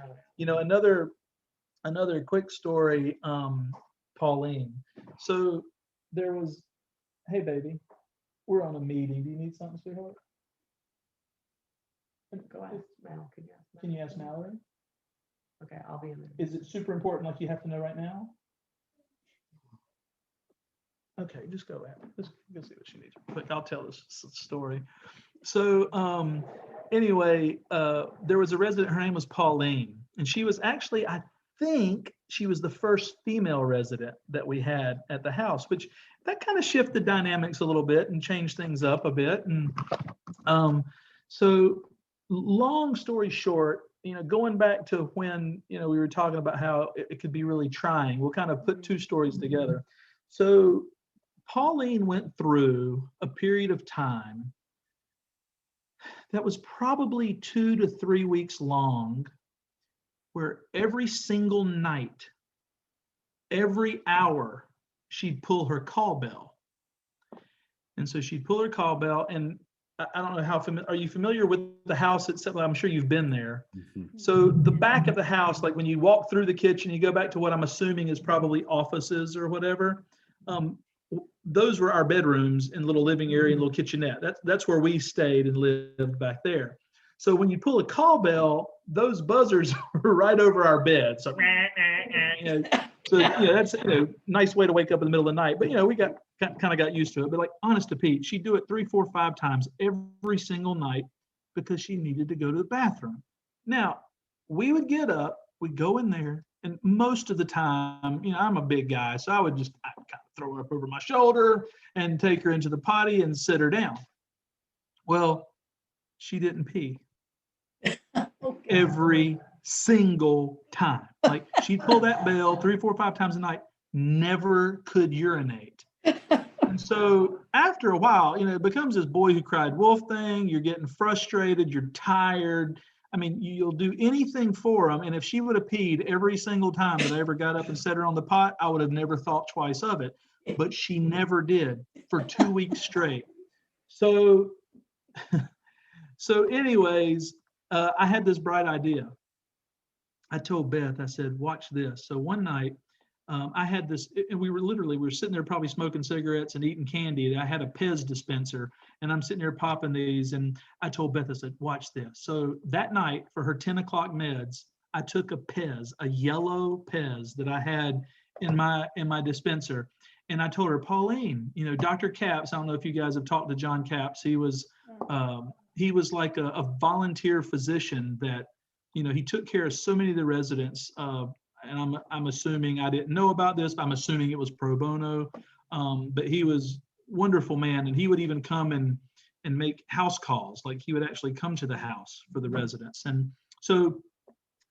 Speaker 3: Another quick story, Pauline. So there was, "Hey baby, we're on a meeting. Do you need something, sweetheart?"
Speaker 2: Go ask Mal.
Speaker 3: Can you ask Mallory?
Speaker 2: Okay, I'll be in there.
Speaker 3: Is it super important, like you have to know right now? Okay, just go at it. Let's go see what she needs. Quick, I'll tell this story. So anyway, there was a resident, her name was Pauline, and she was actually, I think she was the first female resident that we had at the house, which that kind of shifted dynamics a little bit and changed things up a bit. And so long story short, going back to when, we were talking about how it could be really trying, we'll kind of put two stories together. So Pauline went through a period of time that was probably 2 to 3 weeks long, where every single night, every hour, she'd pull her call bell. And so she'd pull her call bell, and I don't know how familiar, are you familiar with the house itself? I'm sure you've been there. Mm-hmm. So the back of the house, like when you walk through the kitchen, you go back to what I'm assuming is probably offices or whatever. Those were our bedrooms and little living area and little kitchenette. That's where we stayed and lived back there. So when you pull a call bell, those buzzers were right over our bed. So, that's nice way to wake up in the middle of the night. But we kind of got used to it. But like, honest to Pete, she'd do it 3, 4, 5 times every single night because she needed to go to the bathroom. Now, we would get up, we'd go in there, and most of the time, I'm a big guy, so I would kind of throw her up over my shoulder and take her into the potty and sit her down. Well, she didn't pee. Every single time. Like she'd pull that bell 3, 4, 5 times a night, never could urinate. And so after a while, it becomes this boy who cried wolf thing. You're getting frustrated, you're tired. I mean, you'll do anything for them. And if she would have peed every single time that I ever got up and set her on the pot, I would have never thought twice of it. But she never did for 2 weeks straight. So anyways, I had this bright idea. I told Beth, I said, "Watch this." So one night, I had this, and we were sitting there probably smoking cigarettes and eating candy. I had a Pez dispenser, and I'm sitting there popping these, and I told Beth, I said, "Watch this." So that night, for her 10 o'clock meds, I took a Pez, a yellow Pez that I had in my dispenser, And I told her, Pauline, you know, Dr. Capps, I don't know if you guys have talked to John Capps. He was like a volunteer physician that, you know, he took care of so many of the residents. And I'm assuming, I didn't know about this, but I'm assuming it was pro bono. But he was a wonderful man, and he would even come and make house calls. Like he would actually come to the house for the residents. And so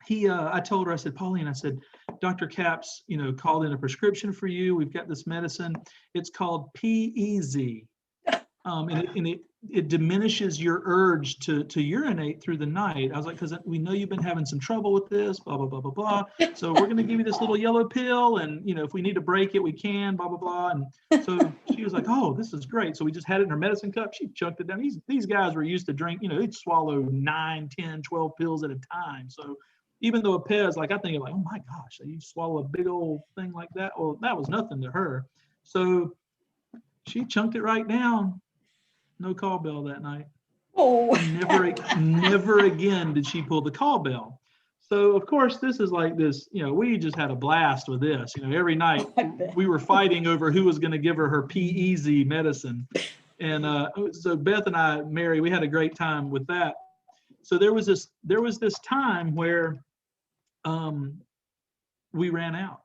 Speaker 3: I told her, I said, Pauline, I said, Dr. Capps, you know, called in a prescription for you. We've got this medicine. It's called PEZ. And it diminishes your urge to urinate through the night. I was like, because we know you've been having some trouble with this, blah, blah, blah, blah, blah. So we're going to give you this little yellow pill. And, you know, if we need to break it, we can, blah, blah, blah. And so she was like, oh, this is great. So we just had it in her medicine cup. She chunked it down. These guys were used to drink, you know, they'd swallow 9, 10, 12 pills at a time. So even though a Pez, like I think of like, oh my gosh, you swallow a big old thing like that. Well, that was nothing to her. So she chunked it right down. No call bell that night.
Speaker 4: Oh.
Speaker 3: Never again did she pull the call bell. So of course, this is like this, you know, we just had a blast with this. You know, every night we were fighting over who was going to give her PEZ medicine. And so Beth and I, Mary, we had a great time with that. So there was this time where we ran out.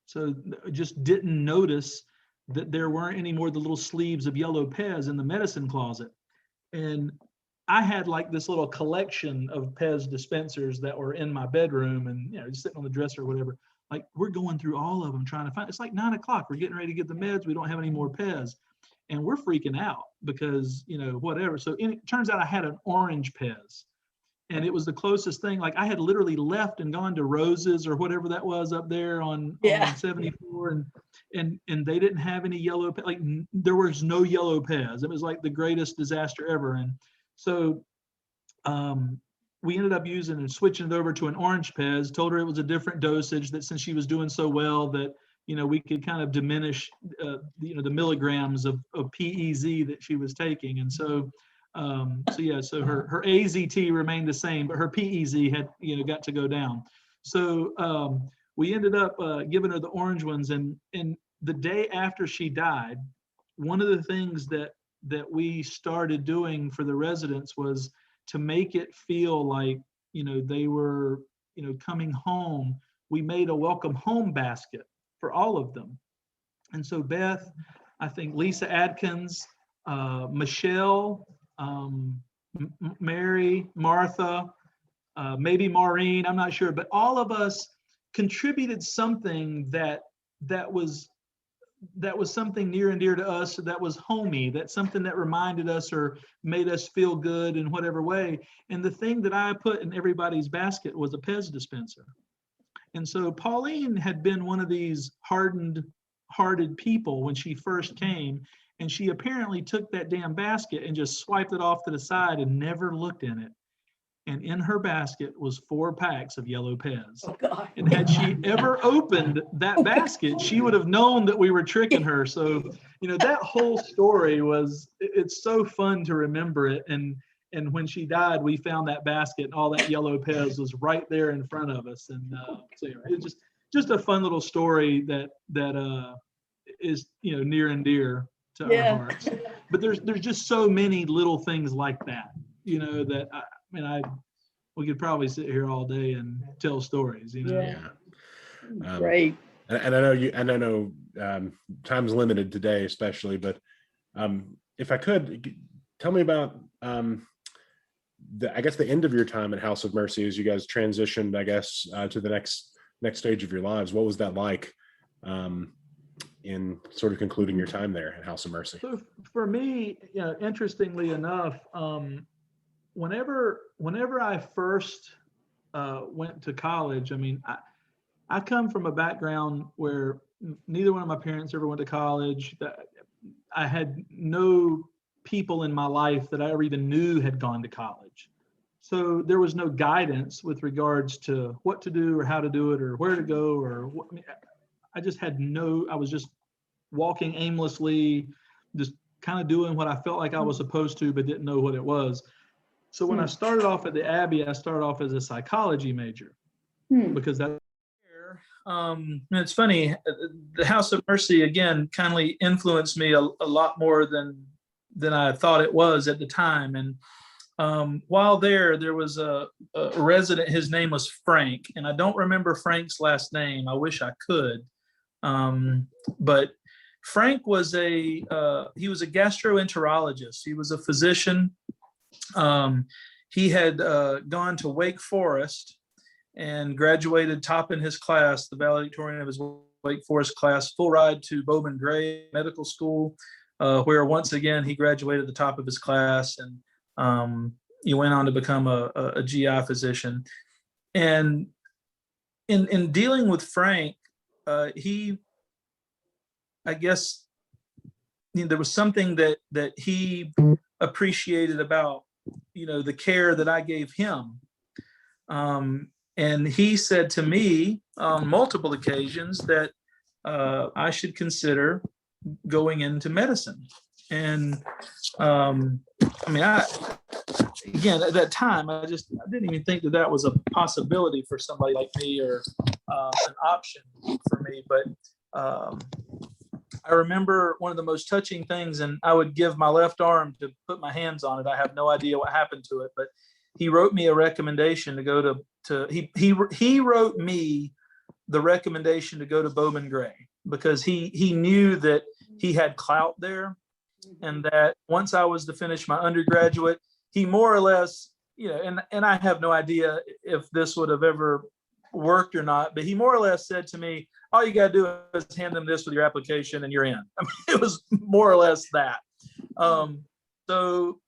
Speaker 3: So just didn't notice that there weren't any more of the little sleeves of yellow Pez in the medicine closet. And I had like this little collection of Pez dispensers that were in my bedroom and, you know, just sitting on the dresser or whatever. Like we're going through all of them trying to find, it's like 9 o'clock. We're getting ready to get the meds. We don't have any more Pez. And we're freaking out because, you know, whatever. So it turns out I had an orange Pez. And it was the closest thing. Like I had literally left and gone to Rose's or whatever that was up there on 74, and they didn't have any yellow. Like there was no yellow Pez. It was like the greatest disaster ever. And so we ended up using and switching it over to an orange Pez. Told her it was a different dosage. That since she was doing so well, that, you know, we could kind of diminish the milligrams of PEZ that she was taking. And so. So her AZT remained the same, but her PEZ had, you know, got to go down. So we ended up giving her the orange ones. And the day after she died, one of the things that we started doing for the residents was to make it feel like, you know, they were, you know, coming home. We made a welcome home basket for all of them. And so Beth, I think Lisa Adkins, Michelle, Mary, Martha, maybe Maureen, I'm not sure, but all of us contributed something that was something near and dear to us, that was homey, that's something that reminded us or made us feel good in whatever way. And the thing that I put in everybody's basket was a Pez dispenser. And so Pauline had been one of these hardened-hearted people when she first came. And she apparently took that damn basket and just swiped it off to the side and never looked in it. And in her basket was 4 packs of yellow Pez.
Speaker 4: Oh, God.
Speaker 3: And had she ever opened that basket, she would have known that we were tricking her. So, you know, that whole story it's so fun to remember it. And when she died, we found that basket and all that yellow Pez was right there in front of us. And so anyway, it's just a fun little story that is, you know, near and dear to our hearts. But there's just so many little things like that, you know, that we could probably sit here all day and tell stories, you know.
Speaker 4: Great.
Speaker 1: And I know time's limited today, especially, but if I could, tell me about I guess the end of your time at House of Mercy as you guys transitioned, I guess, to the next stage of your lives. What was that like? In sort of concluding your time there at House of Mercy?
Speaker 3: So for me, you know, interestingly enough, whenever I first went to college, I mean, I come from a background where neither one of my parents ever went to college. I had no people in my life that I ever even knew had gone to college. So there was no guidance with regards to what to do or how to do it or where to go or what, I was just walking aimlessly, just kind of doing what I felt like I was supposed to, but didn't know what it was. So when I started off at the Abbey, I started off as a psychology major because that's where And it's funny, the House of Mercy, again, kindly influenced me a lot more than I thought it was at the time. And while there was a resident, his name was Frank, and I don't remember Frank's last name. I wish I could. But Frank was he was a gastroenterologist. He was a physician. He had gone to Wake Forest and graduated top in his class, the valedictorian of his Wake Forest class, full ride to Bowman Gray Medical School, where once again he graduated the top of his class, and he went on to become a GI physician. And in dealing with Frank, he, I guess, there was something that he appreciated about, the care that I gave him. And he said to me on multiple occasions that I should consider going into medicine. And again, at that time, I didn't even think that was a possibility for somebody like me, or an option for me. But I remember one of the most touching things, and I would give my left arm to put my hands on it. I have no idea what happened to it, but he wrote me a recommendation to go to he wrote me the recommendation to go to Bowman Gray, because he knew that he had clout there, and that once I was to finish my undergraduate, he more or less, and I have no idea if this would have ever worked or not, but he more or less said to me, all you got to do is hand them this with your application and you're in. I mean, it was more or less that. So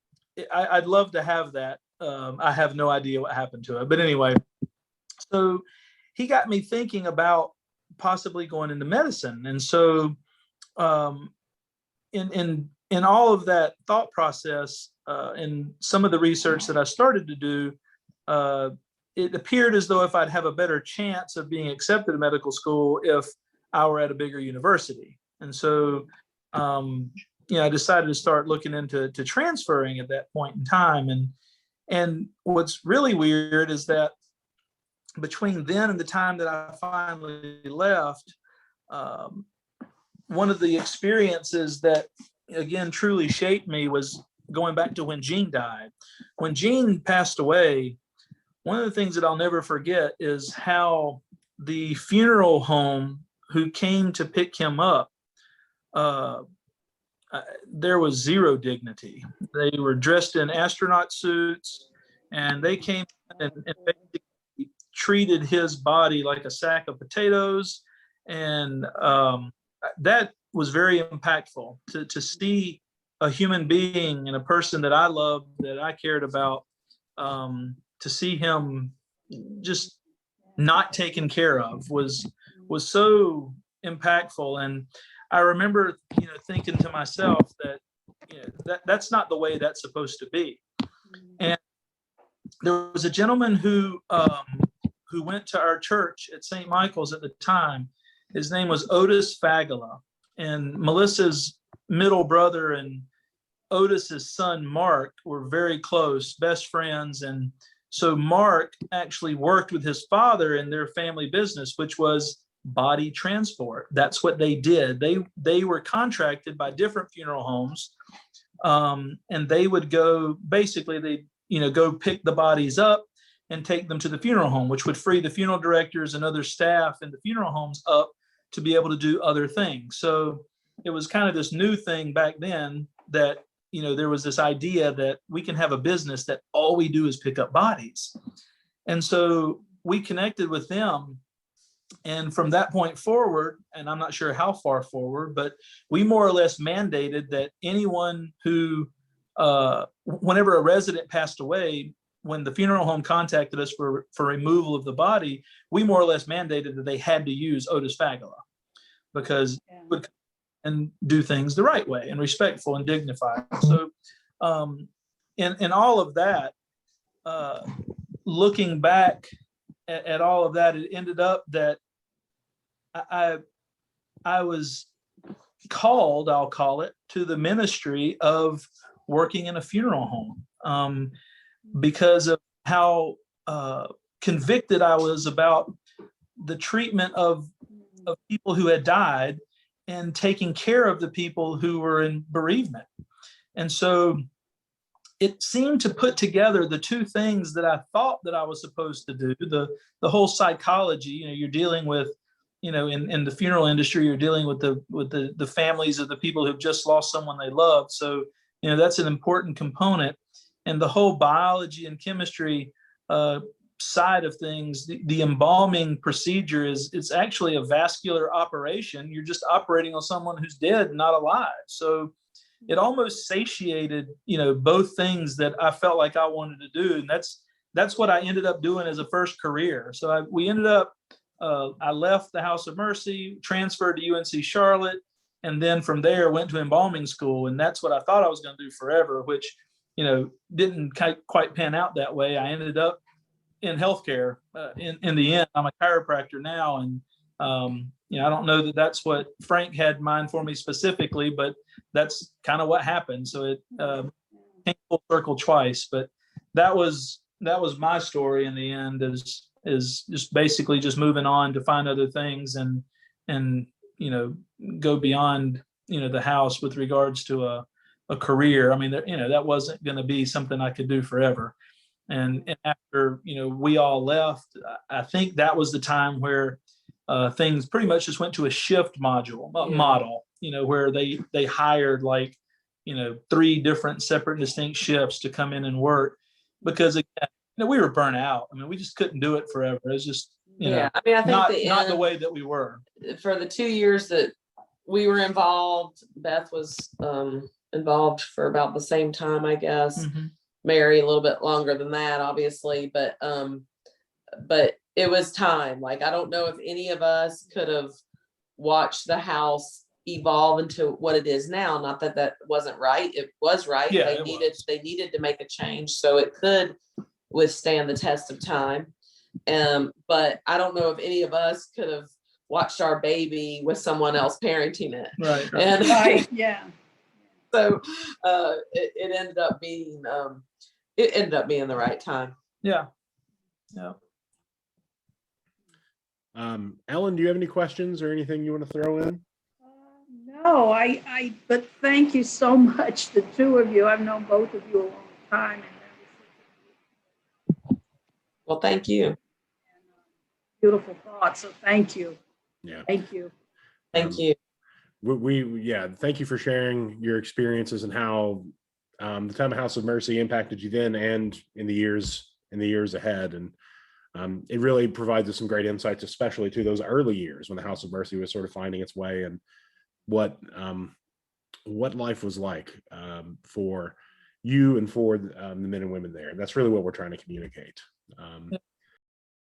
Speaker 3: I'd love to have that. I have no idea what happened to it, but anyway, so he got me thinking about possibly going into medicine. And so in all of that thought process, and some of the research that I started to do, it appeared as though if I'd have a better chance of being accepted to medical school if I were at a bigger university. And so, I decided to start looking into transferring at that point in time. And what's really weird is that between then and the time that I finally left, one of the experiences that, again, truly shaped me was going back to when Jean died. When Jean passed away, one of the things that I'll never forget is how the funeral home who came to pick him up, there was zero dignity. They were dressed in astronaut suits, and they came and basically treated his body like a sack of potatoes. And that was very impactful to see a human being and a person that I loved, that I cared about, to see him just not taken care of was so impactful. And I remember, thinking to myself that that's not the way that's supposed to be. And there was a gentleman who went to our church at St. Michael's at the time. His name was Otis Fagala, and Melissa's middle brother and Otis's son, Mark, were very close, best friends. And so Mark actually worked with his father in their family business, which was body transport. That's what they did. They were contracted by different funeral homes, and they would go, basically they go pick the bodies up and take them to the funeral home, which would free the funeral directors and other staff in the funeral homes up to be able to do other things. So it was kind of this new thing back then that, there was this idea that we can have a business that all we do is pick up bodies. And so we connected with them. And from that point forward, and I'm not sure how far forward, but we more or less mandated that anyone who, whenever a resident passed away, when the funeral home contacted us for removal of the body, we more or less mandated that they had to use Otis Fagala, because it would and do things the right way and respectful and dignified. So in all of that, looking back at all of that, it ended up that I was called, I'll call it, to the ministry of working in a funeral home, because of how convicted I was about the treatment of people who had died and taking care of the people who were in bereavement. And so it seemed to put together the two things that I thought that I was supposed to do. The whole psychology, you're dealing with, in the funeral industry, you're dealing with the families of the people who've just lost someone they love. So, that's an important component. And the whole biology and chemistry side of things, the embalming procedure it's actually a vascular operation. You're just operating on someone who's dead, not alive. So it almost satiated, both things that I felt like I wanted to do. And that's what I ended up doing as a first career. So I left the House of Mercy, transferred to UNC Charlotte, and then from there went to embalming school. And that's what I thought I was going to do forever, which, didn't quite pan out that way. I ended up in healthcare in the end. I'm a chiropractor now. And, I don't know that that's what Frank had in mind for me specifically, but that's kind of what happened. So it came full circle twice, but that was my story in the end, is just basically just moving on to find other things and go beyond, the house with regards to a career. I mean, that wasn't going to be something I could do forever. And after, we all left, I think that was the time where things pretty much just went to a shift model, where they hired 3 different separate distinct shifts to come in and work, because again, we were burnt out. I mean, we just couldn't do it forever. It was just,
Speaker 2: I mean, I think
Speaker 3: not the way that we were.
Speaker 2: For the 2 years that we were involved, Beth was involved for about the same time, I guess.
Speaker 3: Mm-hmm.
Speaker 2: Mary a little bit longer than that, obviously, but it was time. I don't know if any of us could have watched the house evolve into what it is now. Not that that wasn't right. It was right.
Speaker 3: Yeah,
Speaker 2: they needed to make a change so it could withstand the test of time. But I don't know if any of us could have watched our baby with someone else parenting it.
Speaker 3: Right.
Speaker 2: And
Speaker 4: Right, yeah.
Speaker 2: so it ended up being the right time.
Speaker 3: Yeah.
Speaker 1: Ellen, do you have any questions or anything you want to throw in?
Speaker 4: No, but thank you so much, the two of you. I've known both of you a long time. And
Speaker 2: Well, thank you.
Speaker 4: beautiful thoughts, so thank you.
Speaker 1: Yeah.
Speaker 4: Thank you.
Speaker 2: Thank you.
Speaker 1: Thank you for sharing your experiences and how the time of House of Mercy impacted you then and in the years ahead. And it really provides us some great insights, especially to those early years when the House of Mercy was sort of finding its way, and what life was like for you and for the men and women there. And that's really what we're trying to communicate.